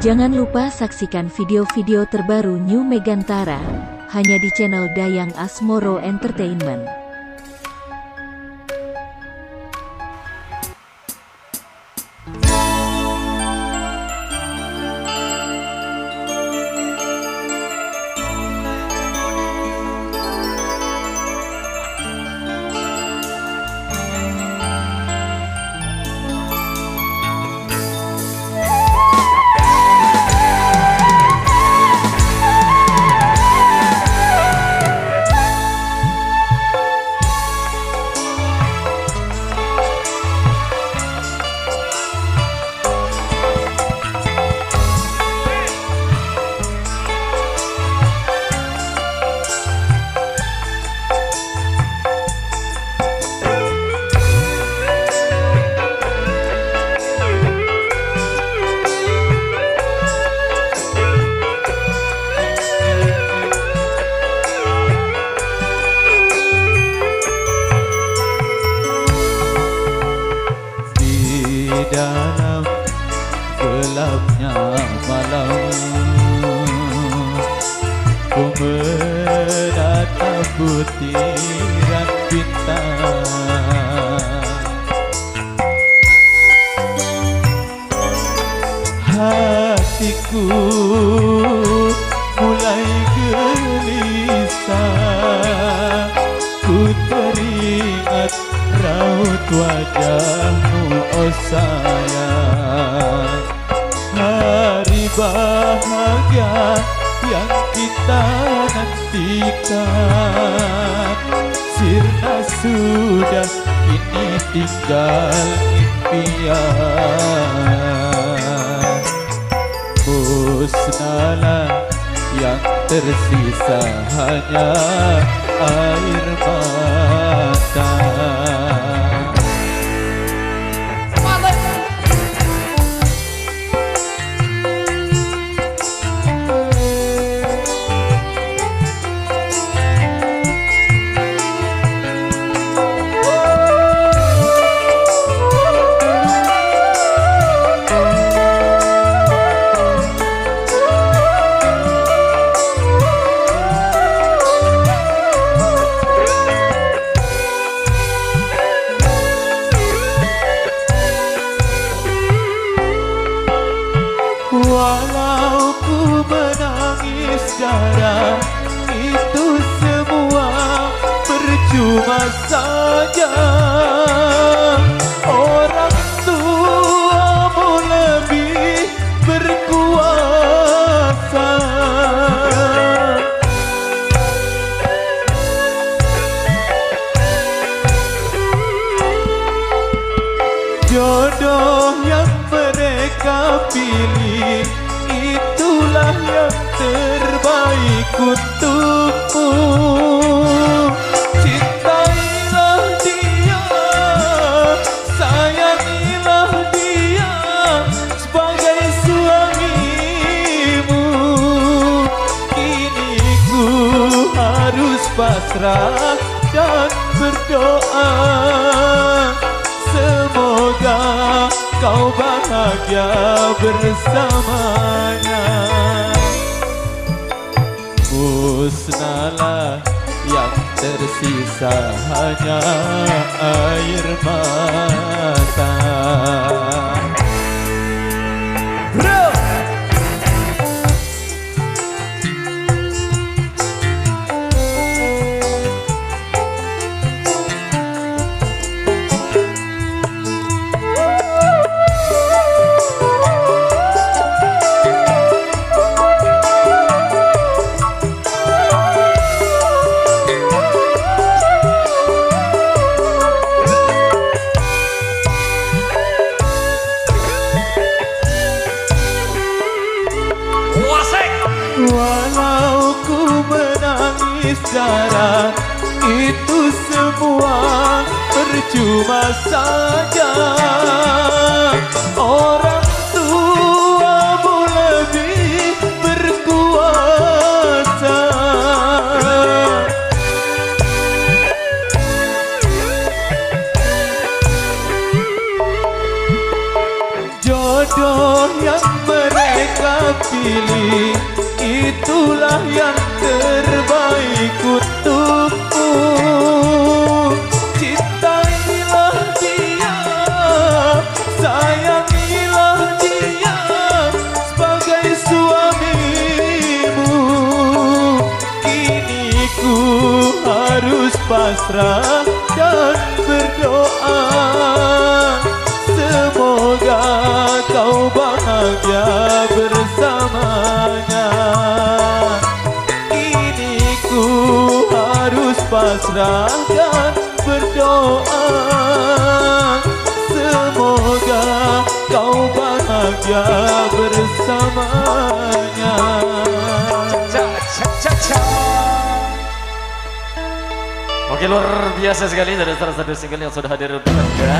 Jangan lupa saksikan video-video terbaru New Megantara, hanya di channel Dayang Asmoro Entertainment. Dalam gelapnya malam, ku menatap butiran bintang. Hatiku mulai gelisah, ku teringat raut wajahmu, oh sayang. Hari bahagia yang kita nantikan sirna sudah, kini tinggal impian. Musnahlah yang tersisa hanya air mata. Walau ku menangis darah, itu semua percuma saja. Orang tuamu lebih berkuasa. Jodoh yang mereka pilih, itulah yang terbaik untukmu. Cintailah dia, sayangilah dia sebagai suamimu. Kini ku harus pasrah dan berdoa, semoga kau bahagia bersamanya. Musnahlah yang tersisa hanya air mata. Walau ku menangis darah, itu semua percuma saja. Orang tuamu lebih berkuasa. Jodoh yang mereka mereka pilih, itulah yang terbaik untukmu. Cintailah dia, sayangilah dia sebagai suamimu. Kini ku harus pasrah dan berdoa, semoga kau bahagia bersamanya. Kini ku harus pasrah dan berdoa, semoga kau bahagia bersamanya. Oke, luar biasa sekali dari salah satu single yang sudah hadir untuk Anda.